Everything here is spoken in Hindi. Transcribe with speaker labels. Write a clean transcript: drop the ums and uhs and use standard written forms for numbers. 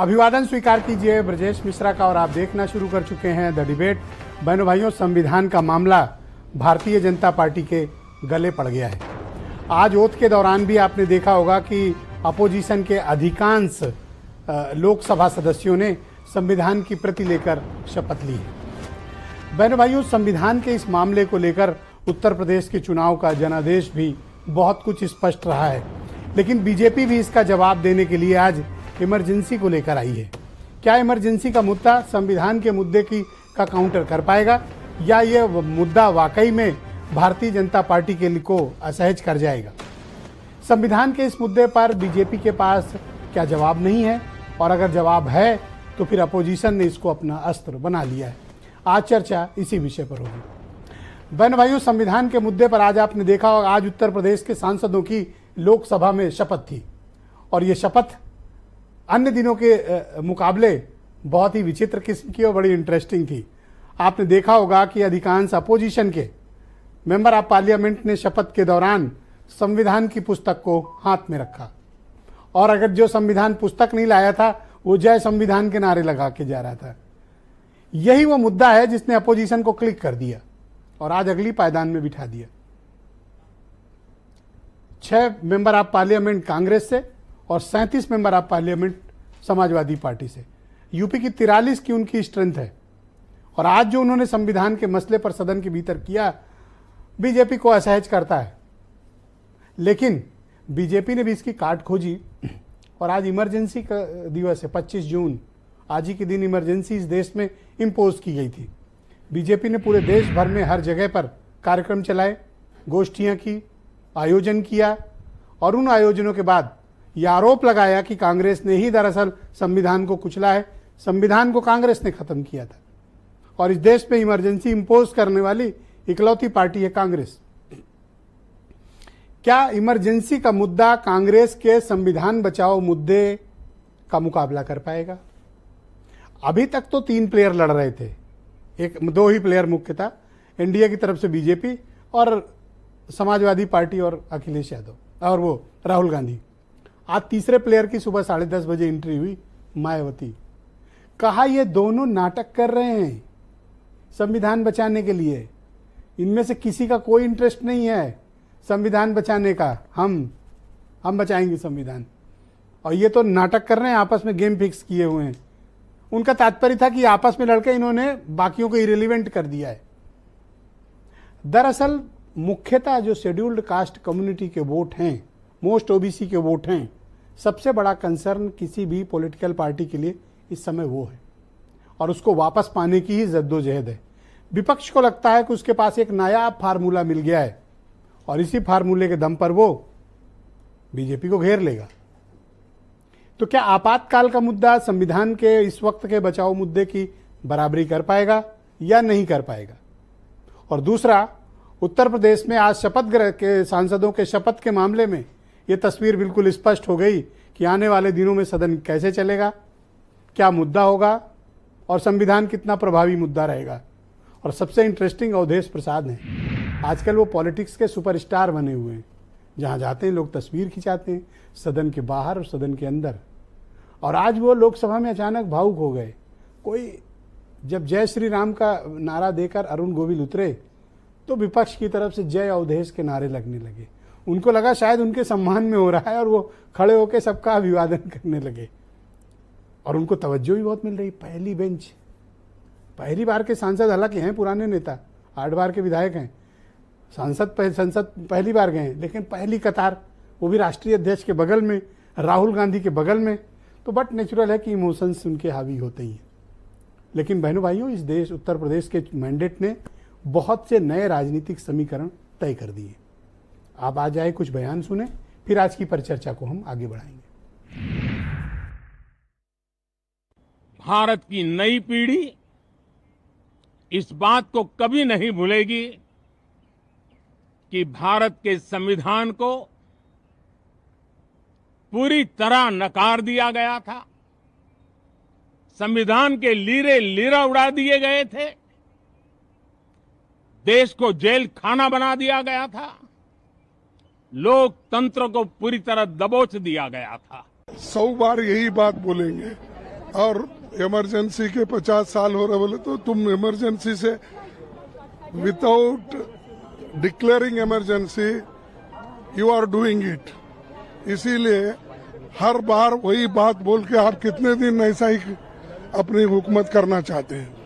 Speaker 1: अभिवादन स्वीकार कीजिए ब्रजेश मिश्रा का और आप देखना शुरू कर चुके हैं द डिबेट। बहनों भाइयों, संविधान का मामला भारतीय जनता पार्टी के गले पड़ गया है। आज ओथ के दौरान भी आपने देखा होगा कि अपोजिशन के अधिकांश लोकसभा सदस्यों ने संविधान की प्रति लेकर शपथ ली है। बहनों भाइयों, संविधान के इस मामले को लेकर उत्तर प्रदेश के चुनाव का जनादेश भी बहुत कुछ स्पष्ट रहा है, लेकिन बीजेपी भी इसका जवाब देने के लिए आज इमरजेंसी को लेकर आई है। क्या इमरजेंसी का मुद्दा संविधान के मुद्दे का काउंटर कर पाएगा, या ये मुद्दा वाकई में भारतीय जनता पार्टी के लिए को असहज कर जाएगा? संविधान के इस मुद्दे पर बीजेपी के पास क्या जवाब नहीं है, और अगर जवाब है तो फिर अपोजिशन ने इसको अपना अस्त्र बना लिया है। आज चर्चा इसी विषय पर होगी। बहन भाइयों, संविधान के मुद्दे पर आज आपने देखा होगा, आज उत्तर प्रदेश के सांसदों की लोकसभा में शपथ थी, और ये शपथ अन्य दिनों के मुकाबले बहुत ही विचित्र किस्म की और बड़ी इंटरेस्टिंग थी। आपने देखा होगा कि अधिकांश अपोजिशन के मेंबर ऑफ पार्लियामेंट ने शपथ के दौरान संविधान की पुस्तक को हाथ में रखा, और अगर जो संविधान पुस्तक नहीं लाया था वो जय संविधान के नारे लगा के जा रहा था। यही वो मुद्दा है जिसने अपोजिशन को क्लिक कर दिया और आज अगली पायदान में बिठा दिया। 6 मेंबर ऑफ पार्लियामेंट कांग्रेस से और 37 member of parliament Samajwadi party से। यूपी की 43 की उनकी स्ट्रेंथ है, और आज जो उन्होंने संविधान के मसले पर सदन के भीतर किया, बीजेपी को असहज करता है। लेकिन बीजेपी ने भी इसकी काट खोजी, और आज इमरजेंसी का दिवस है 25 जून। आज ही के दिन इमरजेंसी इस देश में इम्पोज की गई थी। बीजेपी ने पूरे देश भर में हर जगह पर कार्यक्रम चलाए, गोष्ठियां की, आयोजन किया, और उन आयोजनों के बाद यह आरोप लगाया कि कांग्रेस ने ही दरअसल संविधान को कुचला है। संविधान को कांग्रेस ने खत्म किया था, और इस देश में इमरजेंसी इम्पोज करने वाली इकलौती पार्टी है कांग्रेस। क्या इमरजेंसी का मुद्दा कांग्रेस के संविधान बचाओ मुद्दे का मुकाबला कर पाएगा? अभी तक तो 3 प्लेयर लड़ रहे थे, 2 ही प्लेयर मुख्य था, एनडीए की तरफ से बीजेपी और समाजवादी पार्टी और अखिलेश यादव और वो राहुल गांधी। आज तीसरे प्लेयर की सुबह 10:30 बजे एंट्री हुई, मायावती। कहा ये दोनों नाटक कर रहे हैं संविधान बचाने के लिए, इनमें से किसी का कोई इंटरेस्ट नहीं है संविधान बचाने का, हम बचाएंगे संविधान, और ये तो नाटक कर रहे हैं, आपस में गेम फिक्स किए हुए हैं। उनका तात्पर्य था कि आपस में लड़के इन्होंने बाकियों को इरेलीवेंट कर दिया है। दरअसल मुख्यतः जो शेड्यूल्ड कास्ट कम्युनिटी के वोट हैं, मोस्ट ओबीसी के वोट हैं, सबसे बड़ा कंसर्न किसी भी पॉलिटिकल पार्टी के लिए इस समय वो है, और उसको वापस पाने की ही जद्दोजहद है। विपक्ष को लगता है कि उसके पास एक नायाब फार्मूला मिल गया है, और इसी फार्मूले के दम पर वो बीजेपी को घेर लेगा। तो क्या आपातकाल का मुद्दा संविधान के इस वक्त के बचाव मुद्दे की बराबरी कर पाएगा या नहीं कर पाएगा? और दूसरा, उत्तर प्रदेश में आज शपथ ग्रहण के सांसदों के शपथ के मामले में ये तस्वीर बिल्कुल स्पष्ट हो गई कि आने वाले दिनों में सदन कैसे चलेगा, क्या मुद्दा होगा, और संविधान कितना प्रभावी मुद्दा रहेगा। और सबसे इंटरेस्टिंग अवधेश प्रसाद हैं। आजकल वो पॉलिटिक्स के सुपरस्टार बने हुए हैं, जहाँ जाते हैं लोग तस्वीर खिंचाते हैं, सदन के बाहर और सदन के अंदर। और आज वो लोकसभा में अचानक भावुक हो गए। कोई जब जय श्री राम का नारा देकर अरुण गोविल उतरे तो विपक्ष की तरफ से जय अवधेश के नारे लगने लगे। उनको लगा शायद उनके सम्मान में हो रहा है, और वो खड़े होकर सबका अभिवादन करने लगे, और उनको तवज्जो भी बहुत मिल रही। पहली बेंच, पहली बार के सांसद, हालांकि हैं पुराने नेता, 8 बार के विधायक हैं, संसद पहली बार गए, लेकिन पहली कतार, वो भी राष्ट्रीय अध्यक्ष के बगल में, राहुल गांधी के बगल में। तो बट नेचुरल है कि इमोशंस उनके हावी होते ही हैं। लेकिन बहनों भाइयों, इस देश उत्तर प्रदेश के मैंडेट ने बहुत से नए राजनीतिक समीकरण तय कर दिए। आप आज आए कुछ बयान सुने, फिर आज की परिचर्चा को हम आगे बढ़ाएंगे।
Speaker 2: भारत की नई पीढ़ी इस बात को कभी नहीं भूलेगी कि भारत के संविधान को पूरी तरह नकार दिया गया था, संविधान के लीरे लीरा उड़ा दिए गए थे, देश को जेल खाना बना दिया गया था, लोकतंत्र को पूरी तरह दबोच दिया गया था।
Speaker 3: 100 बार यही बात बोलेंगे और इमरजेंसी के 50 साल हो रहे बोले तो तुम इमरजेंसी से without declaring emergency you are doing it. इसीलिए हर बार वही बात बोल के आप कितने दिन ऐसा ही अपनी हुकूमत करना चाहते हैं।